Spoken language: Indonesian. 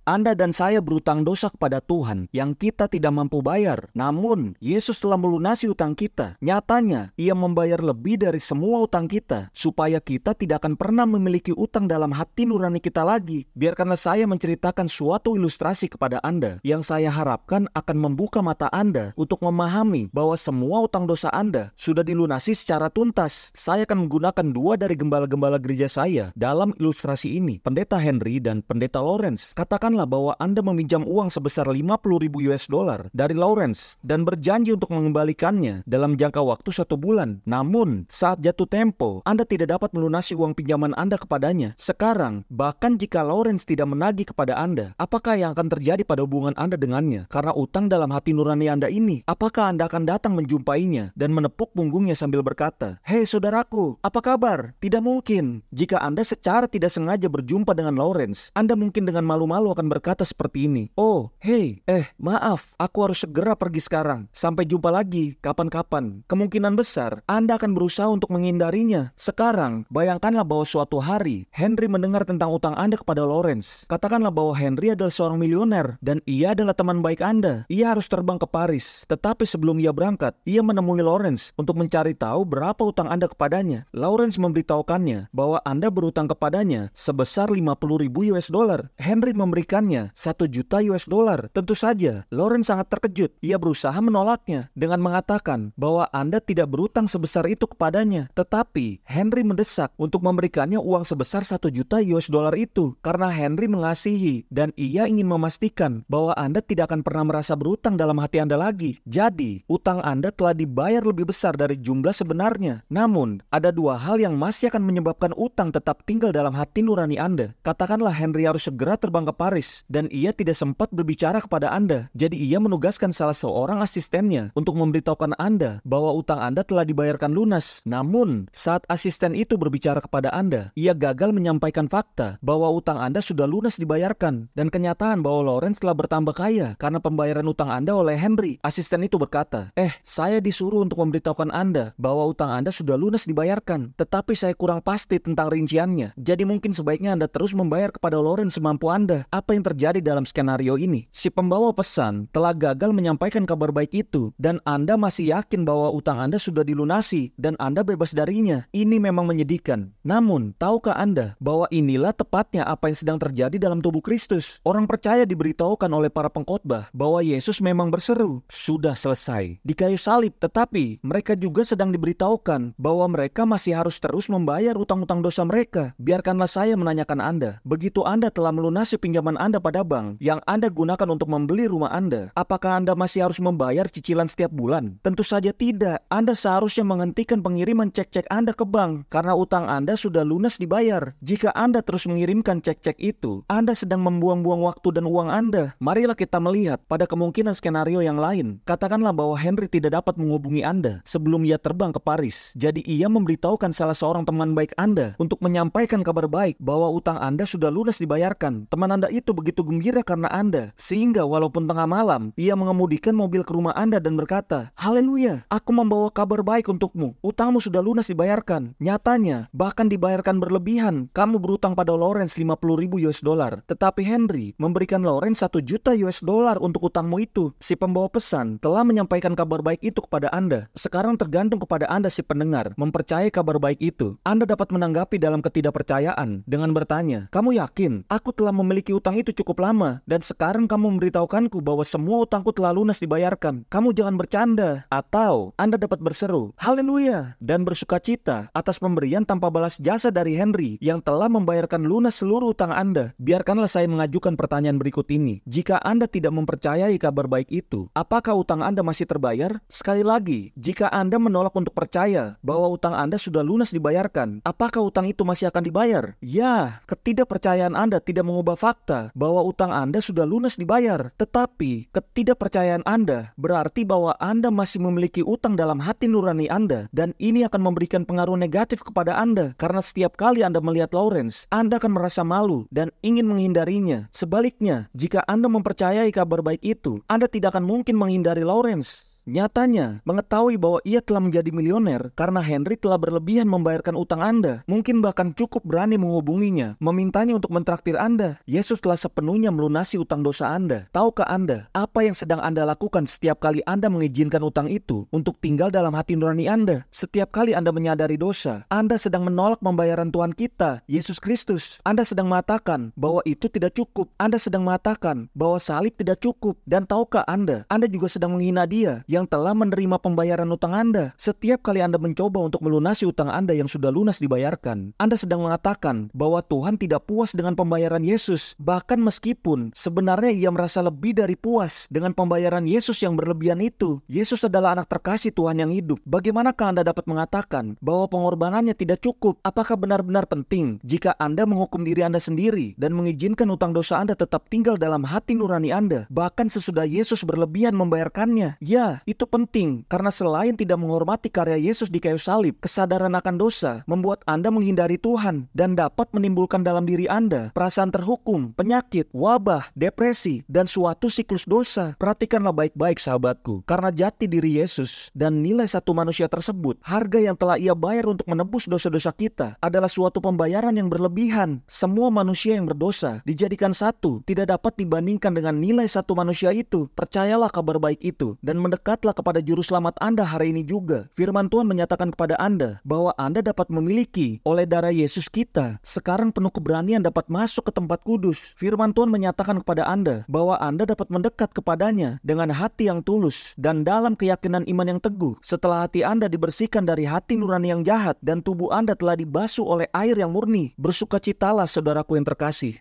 Anda dan saya berutang dosa kepada Tuhan yang kita tidak mampu bayar. Namun, Yesus telah melunasi utang kita. Nyatanya, Ia membayar lebih dari semua utang kita, supaya kita tidak akan pernah memiliki utang dalam hati nurani kita lagi. Biarkanlah saya menceritakan suatu ilustrasi kepada Anda, yang saya harapkan akan membuka mata Anda untuk memahami bahwa semua utang dosa Anda sudah dilunasi secara tuntas. Saya akan menggunakan dua dari gembala-gembala gereja saya dalam ilustrasi ini, Pendeta Henry dan Pendeta Lawrence. Katakanlah bahwa Anda meminjam uang sebesar 50.000 US dollar dari Lawrence dan berjanji untuk mengembalikannya dalam jangka waktu 1 bulan. Namun, saat jatuh tempo, Anda tidak dapat melunasi uang pinjaman Anda kepadanya. Sekarang, bahkan jika Lawrence tidak menagih kepada Anda, apakah yang akan terjadi pada hubungan Anda dengannya? Karena utang dalam hati nurani Anda ini, apakah Anda akan datang menjumpainya dan menepuk punggungnya sambil berkata, "Hei saudaraku, apa kabar?" Tidak mungkin. Jika Anda secara tidak sengaja berjumpa dengan Lawrence, Anda mungkin dengan malu-malu akan berkata seperti ini, "Oh, hei, maaf, aku harus segera pergi sekarang. Sampai jumpa lagi, kapan-kapan." Kemungkinan besar, Anda akan berusaha untuk menghindarinya. Sekarang, bayangkanlah bahwa suatu hari, Henry mendengar tentang utang Anda kepada Lawrence. Katakanlah bahwa Henry adalah seorang milioner, dan ia adalah teman baik Anda. Ia harus terbang ke Paris. Tetapi sebelum ia berangkat, ia menemui Lawrence untuk mencari tahu berapa utang Anda kepadanya. Lawrence memberitahukannya bahwa Anda berutang kepadanya sebesar 50.000 US dollar. Henry memberikannya 1 juta US dollar. Tentu saja, Lawrence sangat terkejut. Ia berusaha menolaknya dengan mengatakan bahwa Anda tidak berutang sebesar itu kepadanya. Tetapi, Henry mendesak untuk memberikannya uang sebesar 1 juta US dollar itu karena Henry mengasihi dan ia ingin memastikan bahwa Anda tidak akan pernah merasa berutang dalam hati Anda lagi. Jadi, utang Anda telah dibayar lebih besar dari jumlah sebenarnya. Namun, ada dua hal yang masih akan menyebabkan utang tetap tinggal dalam hati nurani Anda. Katakanlah Henry harus segera terbang ke Paris dan ia tidak sempat berbicara kepada Anda. Jadi ia menugaskan salah seorang asistennya untuk memberitahukan Anda bahwa utang Anda telah dibayarkan lunas. Namun, saat asisten itu berbicara kepada Anda, ia gagal menyampaikan fakta bahwa utang Anda sudah lunas dibayarkan dan kenyataan bahwa Lawrence telah bertambah kaya karena pembayaran utang Anda oleh Henry. Asisten itu berkata, saya disuruh untuk memberitahukan Anda bahwa utang Anda sudah lunas dibayarkan, tetapi saya kurang pasti tentang rinciannya. Jadi mungkin sebaiknya Anda terus membayar kepada Lawrence semampu Anda." Apa yang terjadi dalam skenario ini? Si pembawa pesan telah gagal menyampaikan kabar baik itu dan Anda masih yakin bahwa utang Anda sudah dilunasi dan Anda bebas darinya. Ini memang menyedihkan. Namun, tahukah Anda bahwa inilah tepatnya apa yang sedang terjadi dalam tubuh Kristus? Orang percaya diberitahukan oleh para pengkhotbah bahwa Yesus memang berseru, "Sudah selesai," di kayu salib, tetapi mereka juga sedang diberitahukan bahwa mereka masih harus terus membayar utang-utang dosa mereka. Biarkanlah saya menanyakan Anda, begitu Anda telah melunasi pinjaman Anda pada bank yang Anda gunakan untuk membeli rumah Anda, apakah Anda masih harus membayar cicilan setiap bulan? Tentu saja tidak. Anda seharusnya menghentikan pengiriman cek-cek Anda ke bank karena utang Anda sudah lunas dibayar. Jika Anda terus mengirimkan cek-cek itu, Anda sedang membuang-buang waktu dan uang Anda. Marilah kita melihat pada kemungkinan skenario yang lain. Katakanlah bahwa Henry tidak dapat menghubungi Anda sebelum ia terbang ke Paris. Jadi ia memberitahukan salah seorang teman baik Anda untuk menyampaikan kabar baik bahwa utang Anda sudah lunas dibayarkan. Teman Anda itu begitu gembira karena Anda, sehingga walaupun tengah malam, ia mengemudikan mobil ke rumah Anda dan berkata, "Haleluya, aku membawa kabar baik untukmu. Utangmu sudah lunas dibayarkan." Nyatanya, bahkan dibayarkan berlebihan. Kamu berutang pada Lawrence 50.000 US dollar, tetapi Henry memberikan Lawrence 1 juta US dollar untuk utangmu itu. Si pembawa pesan telah menyampaikan kabar baik itu kepada Anda. Sekarang tergantung kepada Anda si pendengar mempercayai kabar baik itu. Anda dapat menanggapi dalam ketidakpercayaan dengan bertanya, "Kamu yakin aku telah memiliki utang itu cukup lama dan sekarang kamu memberitahukanku bahwa semua utangku telah lunas dibayarkan? Kamu jangan bercanda." Atau Anda dapat berseru, "Haleluya," dan bersukacita atas pemberian tanpa balas jasa dari Henry yang telah membayarkan lunas seluruh utang Anda. Biarkanlah saya mengajukan pertanyaan berikut ini. Jika Anda tidak mempercayai kabar baik itu, apakah utang Anda masih terbayar? Sekali lagi, jika Anda menolak untuk percaya bahwa utang Anda sudah lunas dibayarkan, apakah utang itu masih akan dibayar? Ya, ketidakpercayaan Anda tidak mengubah fakta bahwa utang Anda sudah lunas dibayar. Tetapi, ketidakpercayaan Anda berarti bahwa Anda masih memiliki utang dalam hati nurani Anda, dan ini akan memberikan pengaruh negatif kepada Anda, karena setiap kali Anda melihat Lawrence, Anda akan merasa malu dan ingin menghindarinya. Sebaliknya, jika Anda mempercayai kabar baik itu, Anda tidak akan mungkin menghindari Lawrence. Nyatanya, mengetahui bahwa ia telah menjadi milioner karena Henry telah berlebihan membayarkan utang Anda, mungkin bahkan cukup berani menghubunginya, memintanya untuk mentraktir Anda. Yesus telah sepenuhnya melunasi utang dosa Anda. Tahukah Anda apa yang sedang Anda lakukan setiap kali Anda mengizinkan utang itu untuk tinggal dalam hati nurani Anda? Setiap kali Anda menyadari dosa, Anda sedang menolak pembayaran Tuhan kita, Yesus Kristus. Anda sedang mengatakan bahwa itu tidak cukup. Anda sedang mengatakan bahwa salib tidak cukup. Dan tahukah Anda juga sedang menghina Dia yang telah menerima pembayaran utang Anda. Setiap kali Anda mencoba untuk melunasi utang Anda yang sudah lunas dibayarkan, Anda sedang mengatakan bahwa Tuhan tidak puas dengan pembayaran Yesus. Bahkan meskipun sebenarnya Ia merasa lebih dari puas dengan pembayaran Yesus yang berlebihan itu. Yesus adalah anak terkasih Tuhan yang hidup. Bagaimanakah Anda dapat mengatakan bahwa pengorbanannya tidak cukup? Apakah benar-benar penting jika Anda menghukum diri Anda sendiri dan mengizinkan utang dosa Anda tetap tinggal dalam hati nurani Anda, bahkan sesudah Yesus berlebihan membayarkannya? Ya, itu penting karena selain tidak menghormati karya Yesus di kayu salib, kesadaran akan dosa membuat Anda menghindari Tuhan dan dapat menimbulkan dalam diri Anda perasaan terhukum, penyakit, wabah, depresi, dan suatu siklus dosa. Perhatikanlah baik-baik sahabatku, karena jati diri Yesus dan nilai satu manusia tersebut, harga yang telah Ia bayar untuk menebus dosa-dosa kita adalah suatu pembayaran yang berlebihan. Semua manusia yang berdosa dijadikan satu, tidak dapat dibandingkan dengan nilai satu manusia itu. Percayalah kabar baik itu dan mendekatlah kepada juru selamat Anda hari ini juga. Firman Tuhan menyatakan kepada Anda bahwa Anda dapat memiliki oleh darah Yesus kita sekarang penuh keberanian dapat masuk ke tempat kudus. Firman Tuhan menyatakan kepada Anda bahwa Anda dapat mendekat kepadanya dengan hati yang tulus dan dalam keyakinan iman yang teguh. Setelah hati Anda dibersihkan dari hati nurani yang jahat dan tubuh Anda telah dibasuh oleh air yang murni, bersukacitalah saudaraku yang terkasih.